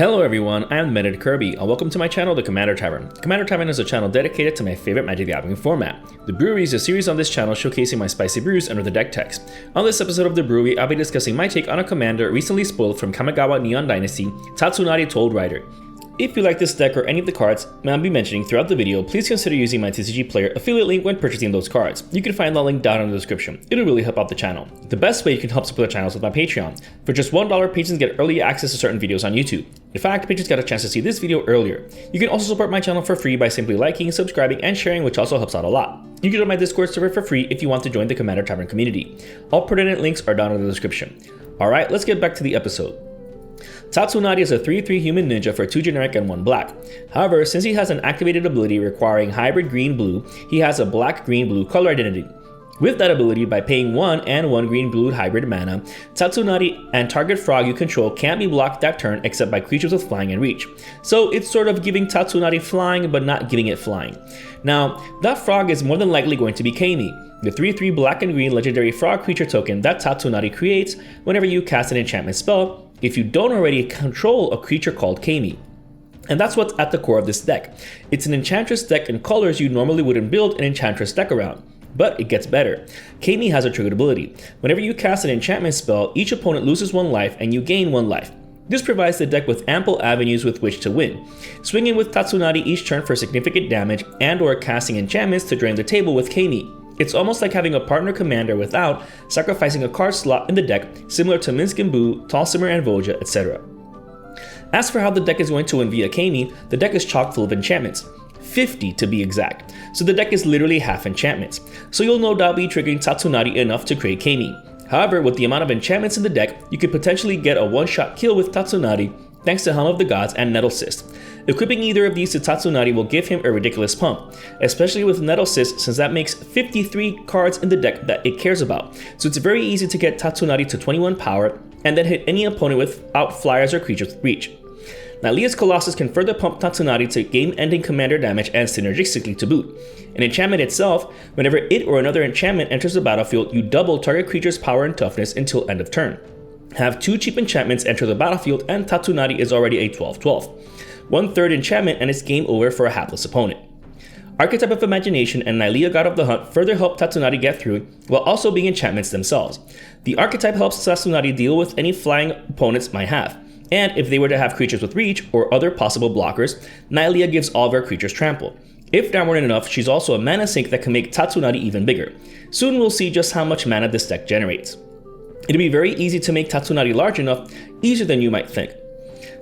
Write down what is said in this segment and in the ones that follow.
Hello everyone, I am Meta Kirby, and welcome to my channel, The Commander Tavern. Commander Tavern is a channel dedicated to my favorite Magic the Gathering format. The Brewery is a series on this channel showcasing my spicy brews under the deck text. On this episode of The Brewery, I'll be discussing my take on a commander recently spoiled from Kamigawa Neon Dynasty, Tatsunari Told Rider. If you like this deck or any of the cards I'll be mentioning throughout the video, please consider using my TCG Player affiliate link when purchasing those cards. You can find the link down in the description. It'll really help out the channel. The best way you can help support the channel is with my Patreon. For just $1, patrons get early access to certain videos on YouTube. In fact, patrons got a chance to see this video earlier. You can also support my channel for free by simply liking, subscribing, and sharing, which also helps out a lot. You can join my Discord server for free if you want to join the Commander Tavern community. All pertinent links are down in the description. Alright, let's get back to the episode. Tatsunari is a 3/3 human ninja for 2 generic and 1 black. However, since he has an activated ability requiring hybrid green-blue, he has a black-green-blue color identity. With that ability, by paying 1 and 1 green-blue hybrid mana, Tatsunari and target frog you control can't be blocked that turn except by creatures with flying and reach. So it's sort of giving Tatsunari flying but not giving it flying. Now, that frog is more than likely going to be Kami, the 3/3 black and green legendary frog creature token that Tatsunari creates whenever you cast an enchantment spell, if you don't already control a creature called Kami. And that's what's at the core of this deck. It's an Enchantress deck in colors you normally wouldn't build an Enchantress deck around. But it gets better. Kami has a triggered ability. Whenever you cast an enchantment spell, each opponent loses 1 life and you gain 1 life. This provides the deck with ample avenues with which to win. Swing in with Tatsunari each turn for significant damage and or casting enchantments to drain the table with Kami. It's almost like having a partner commander without sacrificing a card slot in the deck, similar to Minsk and Boo, Talsimir and Voja, etc. As for how the deck is going to win via Kami, the deck is chock full of enchantments. 50 to be exact. So the deck is literally half enchantments. So you'll no doubt be triggering Tatsunari enough to create Kami. However, with the amount of enchantments in the deck, you could potentially get a one-shot kill with Tatsunari thanks to Helm of the Gods and Nettle Cyst. Equipping either of these to Tatsunari will give him a ridiculous pump, especially with Nettle Cyst since that makes 53 cards in the deck that it cares about. So it's very easy to get Tatsunari to 21 power and then hit any opponent without flyers or creatures with reach. Nylea's Colossus can further pump Tatsunari to game-ending commander damage and synergistically to boot. An enchantment itself, whenever it or another enchantment enters the battlefield, you double target creature's power and toughness until end of turn. Have 2 cheap enchantments enter the battlefield and Tatsunari is already a 12/12. 1/3 enchantment and it's game over for a hapless opponent. Archetype of Imagination and Nylea God of the Hunt further help Tatsunari get through while also being enchantments themselves. The archetype helps Tatsunari deal with any flying opponents might have. And if they were to have creatures with reach or other possible blockers, Nylea gives all of her creatures trample. If that weren't enough, she's also a mana sink that can make Tatsunari even bigger. Soon we'll see just how much mana this deck generates. It'll be very easy to make Tatsunari large enough, easier than you might think.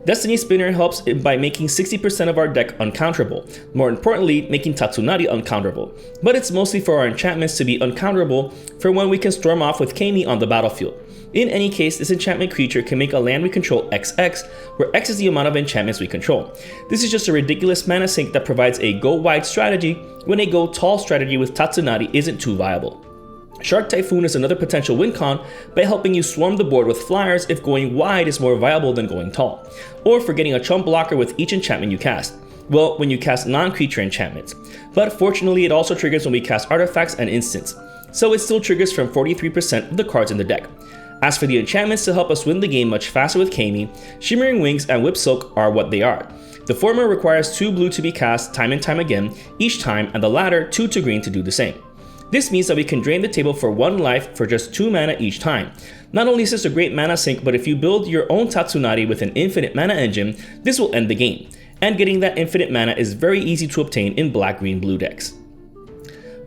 Destiny Spinner helps by making 60% of our deck uncounterable, more importantly, making Tatsunari uncounterable. But it's mostly for our enchantments to be uncounterable for when we can storm off with Kami on the battlefield. In any case, this enchantment creature can make a land we control XX, where X is the amount of enchantments we control. This is just a ridiculous mana sink that provides a go wide strategy when a go tall strategy with Tatsunari isn't too viable. Shark Typhoon is another potential win con by helping you swarm the board with flyers if going wide is more viable than going tall, or for getting a chump blocker with each enchantment you cast. Well, when you cast non-creature enchantments. But fortunately it also triggers when we cast artifacts and instants, so it still triggers from 43% of the cards in the deck. As for the enchantments to help us win the game much faster with Kami, Shimmering Wings and Whip Silk are what they are. The former requires 2 blue to be cast time and time again each time, and the latter 2 to green to do the same. This means that we can drain the table for 1 life for just 2 mana each time. Not only is this a great mana sink, but if you build your own Tatsunari with an infinite mana engine, this will end the game. And getting that infinite mana is very easy to obtain in black, green, blue decks.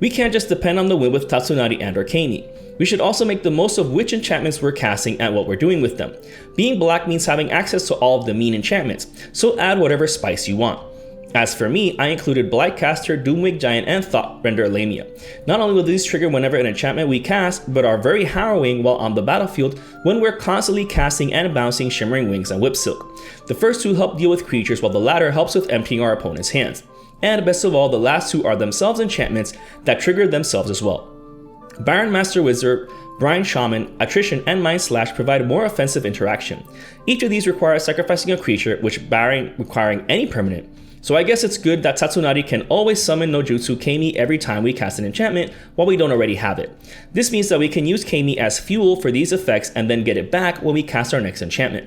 We can't just depend on the win with Tatsunari and or Kami. We should also make the most of which enchantments we're casting and what we're doing with them. Being black means having access to all of the mean enchantments, so add whatever spice you want. As for me, I included Blightcaster, Doomwig Giant, and Thoughrender Lamia. Not only will these trigger whenever an enchantment we cast, but are very harrowing while on the battlefield when we're constantly casting and bouncing Shimmering Wings and Whip Silk. The first 2 help deal with creatures while the latter helps with emptying our opponent's hands. And best of all, the last 2 are themselves enchantments that trigger themselves as well. Baron Master Wizard, Brine Shaman, Attrition, and Mind Slash provide more offensive interaction. Each of these requires sacrificing a creature, which Baron requiring any permanent. So I guess it's good that Tatsunari can always summon no Jutsu Kami every time we cast an enchantment while we don't already have it. This means that we can use Kami as fuel for these effects and then get it back when we cast our next enchantment.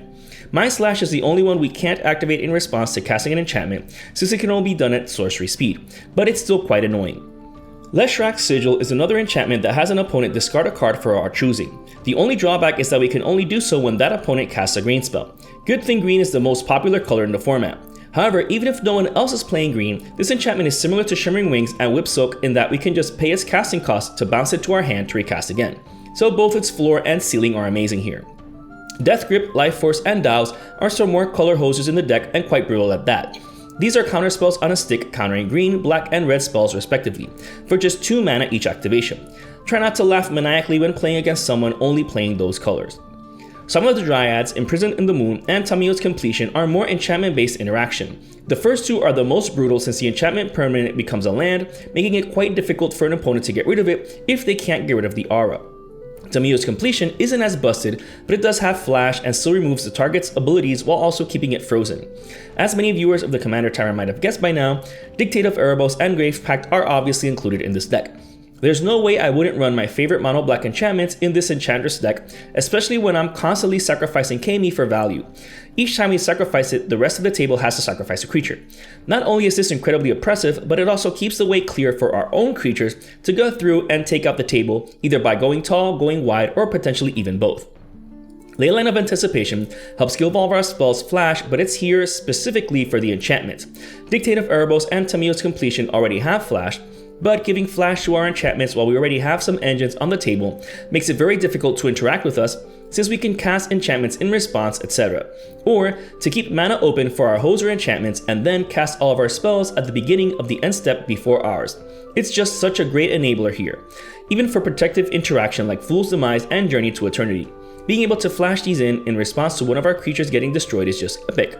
Mind Slash is the only one we can't activate in response to casting an enchantment, since it can only be done at sorcery speed, but it's still quite annoying. Leshrak's Sigil is another enchantment that has an opponent discard a card for our choosing. The only drawback is that we can only do so when that opponent casts a green spell. Good thing green is the most popular color in the format. However, even if no one else is playing green, this enchantment is similar to Shimmering Wings and Whip Soak in that we can just pay its casting cost to bounce it to our hand to recast again. So both its floor and ceiling are amazing here. Death Grip, Life Force, and Douse are some more color hoses in the deck and quite brutal at that. These are counter spells on a stick countering green, black, and red spells respectively, for just 2 mana each activation. Try not to laugh maniacally when playing against someone only playing those colors. Some of the Dryads, Imprisoned in the Moon, and Tamiyo's Completion are more enchantment-based interaction. The first two are the most brutal since the enchantment permanent becomes a land, making it quite difficult for an opponent to get rid of it if they can't get rid of the aura. Tamiyo's Completion isn't as busted, but it does have flash and still removes the target's abilities while also keeping it frozen. As many viewers of the Commander Tavern might have guessed by now, Dictate of Erebos and Grave Pact are obviously included in this deck. There's no way I wouldn't run my favorite mono black enchantments in this Enchantress deck, especially when I'm constantly sacrificing Kami for value. Each time we sacrifice it, the rest of the table has to sacrifice a creature. Not only is this incredibly oppressive, but it also keeps the way clear for our own creatures to go through and take out the table, either by going tall, going wide, or potentially even both. Leyline of Anticipation helps give all of our spells flash, but it's here specifically for the enchantments. Dictate of Erebos and Tamiyo's Completion already have flash, but giving flash to our enchantments while we already have some engines on the table makes it very difficult to interact with us since we can cast enchantments in response, etc. Or to keep mana open for our hoser enchantments and then cast all of our spells at the beginning of the end step before ours. It's just such a great enabler here, even for protective interaction like Fool's Demise and Journey to Eternity. Being able to flash these in response to one of our creatures getting destroyed is just epic.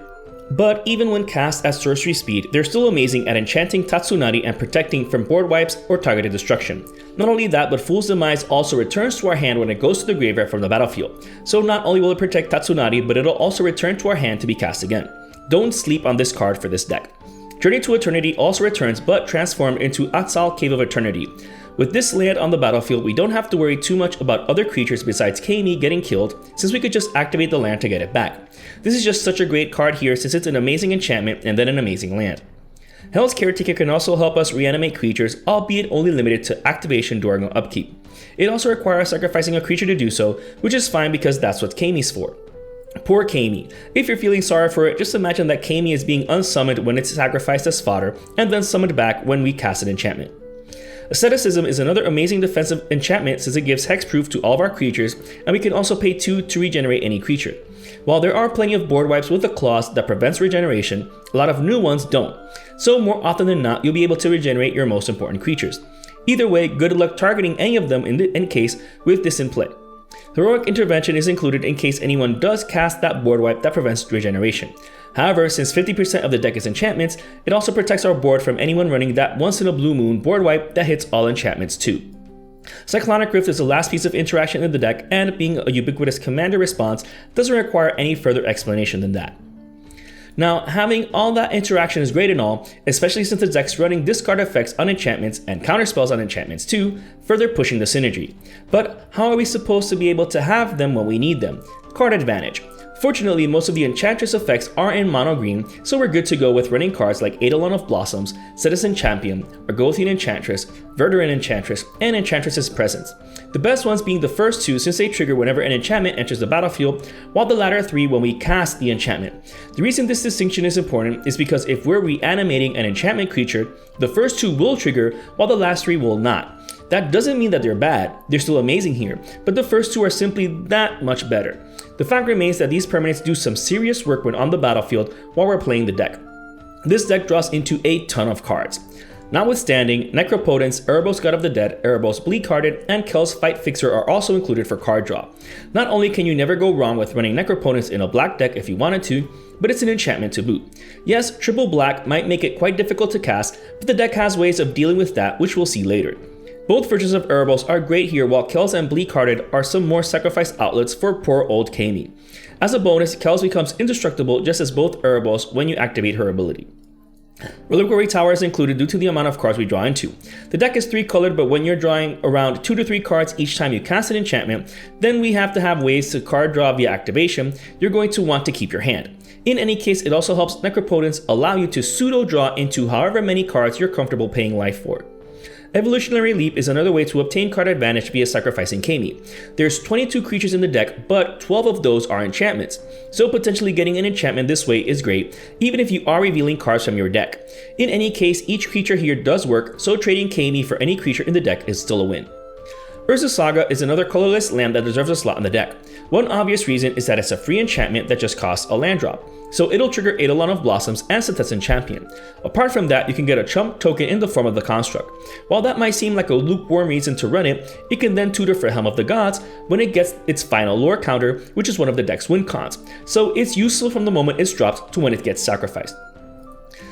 But even when cast at sorcery speed, they're still amazing at enchanting Tatsunari and protecting from board wipes or targeted destruction. Not only that, but Fool's Demise also returns to our hand when it goes to the graveyard from the battlefield. So not only will it protect Tatsunari, but it'll also return to our hand to be cast again. Don't sleep on this card for this deck. Journey to Eternity also returns but transformed into Atzal Cave of Eternity. With this land on the battlefield, we don't have to worry too much about other creatures besides Kami getting killed, since we could just activate the land to get it back. This is just such a great card here since it's an amazing enchantment and then an amazing land. Hell's Caretaker can also help us reanimate creatures, albeit only limited to activation during an upkeep. It also requires sacrificing a creature to do so, which is fine because that's what Kami's for. Poor Kami. If you're feeling sorry for it, just imagine that Kami is being unsummoned when it's sacrificed as fodder, and then summoned back when we cast an enchantment. Asceticism is another amazing defensive enchantment since it gives hexproof to all of our creatures, and we can also pay 2 to regenerate any creature. While there are plenty of board wipes with a clause that prevents regeneration, a lot of new ones don't. So more often than not, you'll be able to regenerate your most important creatures. Either way, good luck targeting any of them in case with this in play. Heroic Intervention is included in case anyone does cast that board wipe that prevents regeneration. However, since 50% of the deck is enchantments, it also protects our board from anyone running that once in a blue moon board wipe that hits all enchantments too. Cyclonic Rift is the last piece of interaction in the deck, and being a ubiquitous commander response doesn't require any further explanation than that. Now, having all that interaction is great and all, especially since the deck's running discard effects on enchantments and counterspells on enchantments too, further pushing the synergy. But how are we supposed to be able to have them when we need them? Card advantage. Fortunately, most of the Enchantress effects are in mono green, so we're good to go with running cards like Eidolon of Blossoms, Citizen Champion, Argothian Enchantress, Verduran Enchantress, and Enchantress's Presence. The best ones being the first 2 since they trigger whenever an enchantment enters the battlefield, while the latter 3 when we cast the enchantment. The reason this distinction is important is because if we're reanimating an enchantment creature, the first 2 will trigger while the last 3 will not. That doesn't mean that they're bad, they're still amazing here, but the first 2 are simply that much better. The fact remains that these permanents do some serious work when on the battlefield while we're playing the deck. This deck draws into a ton of cards. Notwithstanding, Necropotence, Erebos God of the Dead, Erebos Bleed-Carded, and Kel's Fight Fixer are also included for card draw. Not only can you never go wrong with running Necropotence in a black deck if you wanted to, but it's an enchantment to boot. Yes, triple black might make it quite difficult to cast, but the deck has ways of dealing with that, which we'll see later. Both versions of Erebos are great here, while Kel's and Bleed-Carded are some more sacrifice outlets for poor old Kami. As a bonus, Kel's becomes indestructible just as both Erebos when you activate her ability. Reliquary Tower is included due to the amount of cards we draw into. The deck is 3 colored, but when you're drawing around 2 to 3 cards each time you cast an enchantment, then we have to have ways to card draw via activation. You're going to want to keep your hand. In any case, it also helps Necropotence allow you to pseudo draw into however many cards you're comfortable paying life for. Evolutionary Leap is another way to obtain card advantage via sacrificing Kami. There's 22 creatures in the deck, but 12 of those are enchantments, so potentially getting an enchantment this way is great, even if you are revealing cards from your deck. In any case, each creature here does work, so trading Kami for any creature in the deck is still a win. Urza's Saga is another colorless land that deserves a slot in the deck. One obvious reason is that it's a free enchantment that just costs a land drop, so it'll trigger Eidolon of Blossoms and Setessan Champion. Apart from that, you can get a chump token in the form of the Construct. While that might seem like a lukewarm reason to run it, it can then tutor for Helm of the Gods when it gets its final lore counter, which is one of the deck's win cons, so it's useful from the moment it's dropped to when it gets sacrificed.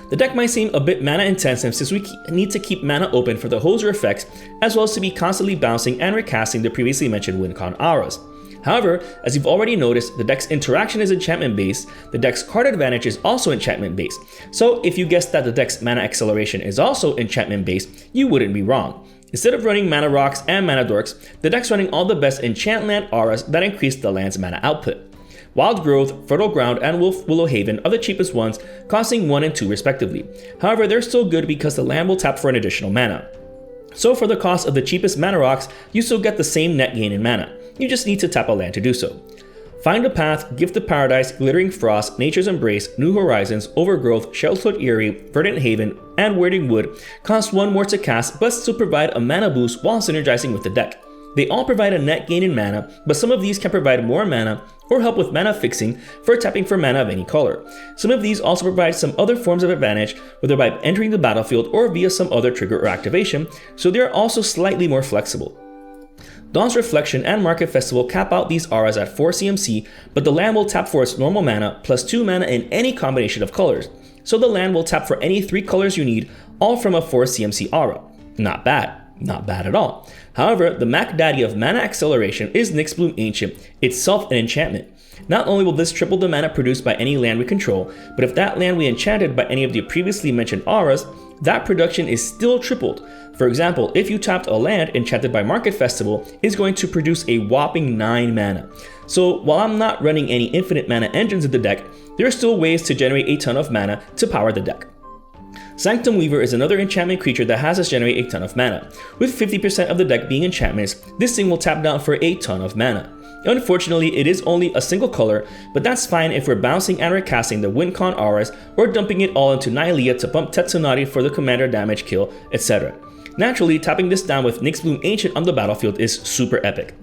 The deck might seem a bit mana intensive since we need to keep mana open for the Hoser effects, as well as to be constantly bouncing and recasting the previously mentioned win con auras. However, as you've already noticed, the deck's interaction is enchantment based, the deck's card advantage is also enchantment based, so if you guessed that the deck's mana acceleration is also enchantment based, you wouldn't be wrong. Instead of running mana rocks and mana dorks, the deck's running all the best enchant land auras that increase the land's mana output. Wild Growth, Fertile Ground, and Willow Haven are the cheapest ones, costing 1 and 2 respectively. However, they're still good because the land will tap for an additional mana. So for the cost of the cheapest mana rocks, you still get the same net gain in mana. You just need to tap a land to do so. Find a Path, Gift of Paradise, Glittering Frost, Nature's Embrace, New Horizons, Overgrowth, Sheltered Eyrie, Verdant Haven, and Waiting Wood cost 1 more to cast but still provide a mana boost while synergizing with the deck. They all provide a net gain in mana, but some of these can provide more mana or help with mana fixing for tapping for mana of any color. Some of these also provide some other forms of advantage, whether by entering the battlefield or via some other trigger or activation, so they are also slightly more flexible. Dawn's Reflection and Market Festival cap out these auras at 4 CMC, but the land will tap for its normal mana plus 2 mana in any combination of colors. So the land will tap for any 3 colors you need, all from a 4 CMC aura. Not bad. Not bad at all. However, the Mac Daddy of mana acceleration is Nyxbloom Ancient, itself an enchantment. Not only will this triple the mana produced by any land we control, but if that land we enchanted by any of the previously mentioned auras, that production is still tripled. For example, if you tapped a land enchanted by Market Festival, it's going to produce a whopping 9 mana. So while I'm not running any infinite mana engines in the deck, there are still ways to generate a ton of mana to power the deck. Sanctum Weaver is another enchantment creature that has us generate a ton of mana. With 50% of the deck being enchantments, this thing will tap down for a ton of mana. Unfortunately, it is only a single color, but that's fine if we're bouncing and recasting the WinCon auras or dumping it all into Nylea to pump Tatsunari for the commander damage kill, etc. Naturally, tapping this down with Nyxbloom Ancient on the battlefield is super epic.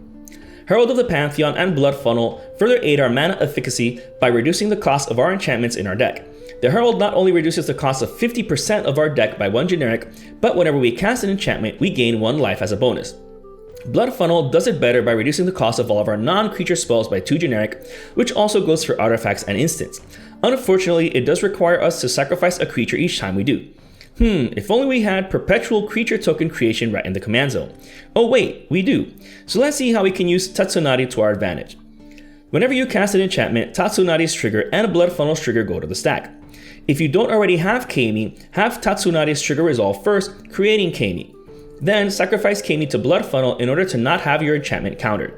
Herald of the Pantheon and Blood Funnel further aid our mana efficacy by reducing the cost of our enchantments in our deck. The Herald not only reduces the cost of 50% of our deck by 1 generic, but whenever we cast an enchantment, we gain 1 life as a bonus. Blood Funnel does it better by reducing the cost of all of our non-creature spells by 2 generic, which also goes for artifacts and instants. Unfortunately, it does require us to sacrifice a creature each time we do. If only we had perpetual creature token creation right in the command zone. Oh wait, we do. So let's see how we can use Tatsunari to our advantage. Whenever you cast an enchantment, Tatsunari's trigger and Blood Funnel's trigger go to the stack. If you don't already have Kami, have Tatsunari's trigger resolve first, creating Kami. Then sacrifice Kami to Blood Funnel in order to not have your enchantment countered.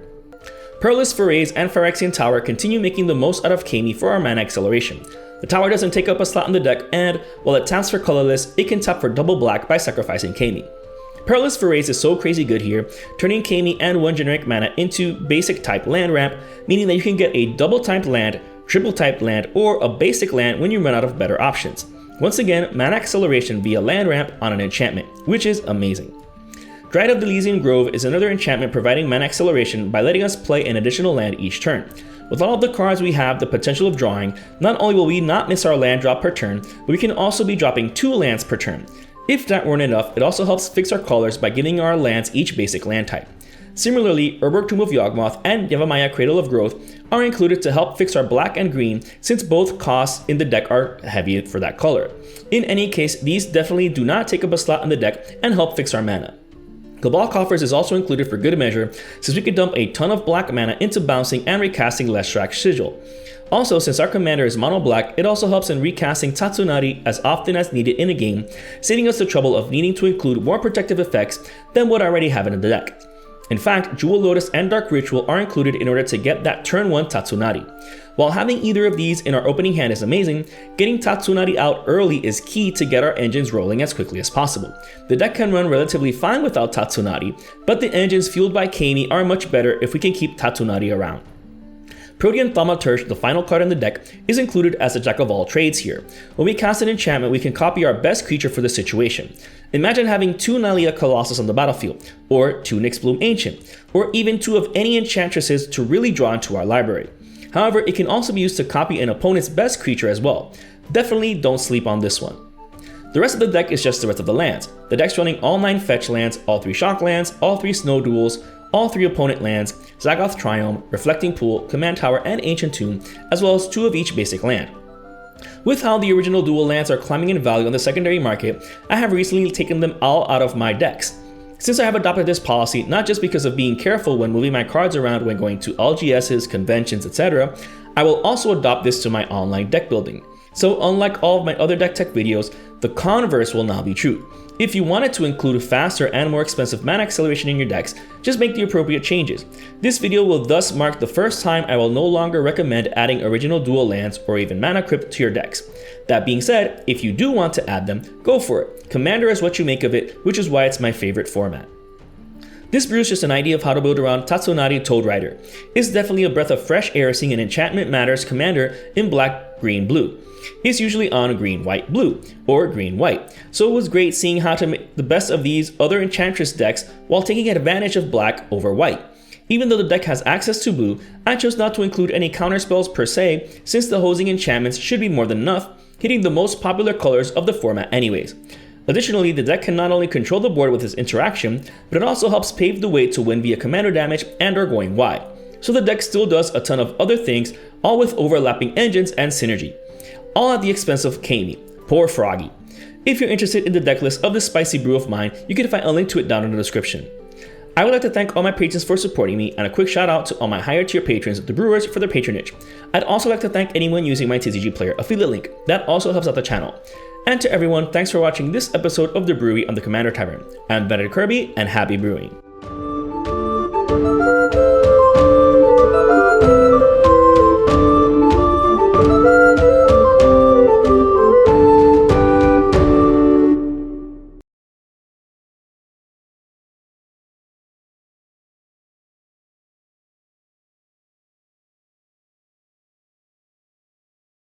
Perilous Forays and Phyrexian Tower continue making the most out of Kami for our mana acceleration. The tower doesn't take up a slot in the deck, and while it taps for colorless, it can tap for double black by sacrificing Kami. Perilous Forays is so crazy good here, turning Kami and 1 generic mana into basic type land ramp, meaning that you can get a double typed land, triple typed land, or a basic land when you run out of better options. Once again, mana acceleration via land ramp on an enchantment, which is amazing. Dryad of the Elysian Grove is another enchantment providing mana acceleration by letting us play an additional land each turn. With all of the cards we have the potential of drawing, not only will we not miss our land drop per turn, but we can also be dropping 2 lands per turn. If that weren't enough, it also helps fix our colors by giving our lands each basic land type. Similarly, Urborg Tomb of Yawgmoth and Yavimaya Cradle of Growth are included to help fix our black and green, since both costs in the deck are heavy for that color. In any case, these definitely do not take up a slot in the deck and help fix our mana. Cabal Coffers is also included for good measure, since we can dump a ton of black mana into bouncing and recasting Leshrac Sigil. Also, since our commander is mono black, it also helps in recasting Tatsunari as often as needed in a game, saving us the trouble of needing to include more protective effects than what I already have in the deck. In fact, Jewel Lotus and Dark Ritual are included in order to get that turn 1 Tatsunari. While having either of these in our opening hand is amazing, getting Tatsunari out early is key to get our engines rolling as quickly as possible. The deck can run relatively fine without Tatsunari, but the engines fueled by Kami are much better if we can keep Tatsunari around. Protean Thaumaturge, the final card in the deck, is included as a jack of all trades here. When we cast an enchantment, we can copy our best creature for the situation. Imagine having 2 Nylea Colossus on the battlefield, or 2 Nyxbloom Ancient, or even 2 of any enchantresses to really draw into our library. However, it can also be used to copy an opponent's best creature as well. Definitely don't sleep on this one. The rest of the deck is just the rest of the lands. The deck's running all 9 fetch lands, all 3 shock lands, all 3 snow duels, all 3 opponent lands, Zagoth Triome, Reflecting Pool, Command Tower, and Ancient Tomb, as well as 2 of each basic land. With how the original dual lands are climbing in value on the secondary market, I have recently taken them all out of my decks. Since I have adopted this policy not just because of being careful when moving my cards around when going to LGSs, conventions, etc., I will also adopt this to my online deck building. So unlike all of my other deck tech videos, the converse will now be true. If you wanted to include faster and more expensive mana acceleration in your decks, just make the appropriate changes. This video will thus mark the first time I will no longer recommend adding original dual lands or even mana crypt to your decks. That being said, if you do want to add them, go for it. Commander is what you make of it, which is why it's my favorite format. This brew is just an idea of how to build around Tatsunari Toad Rider. It's definitely a breath of fresh air seeing an Enchantment Matters commander in black, green, blue. It's usually on green, white, blue, or green, white, so it was great seeing how to make the best of these other Enchantress decks while taking advantage of black over white. Even though the deck has access to blue, I chose not to include any counterspells per se, since the hosing enchantments should be more than enough, hitting the most popular colors of the format anyways. Additionally, the deck can not only control the board with its interaction, but it also helps pave the way to win via commander damage and or going wide. So the deck still does a ton of other things, all with overlapping engines and synergy. All at the expense of Kami. Poor Froggy. If you're interested in the deck list of this spicy brew of mine, you can find a link to it down in the description. I would like to thank all my patrons for supporting me, and a quick shout out to all my higher tier patrons, the Brewers, for their patronage. I'd also like to thank anyone using my TCG Player affiliate link. That also helps out the channel. And to everyone, thanks for watching this episode of The Brewery on the Commander Tavern. I'm Benedict Kirby, and happy brewing.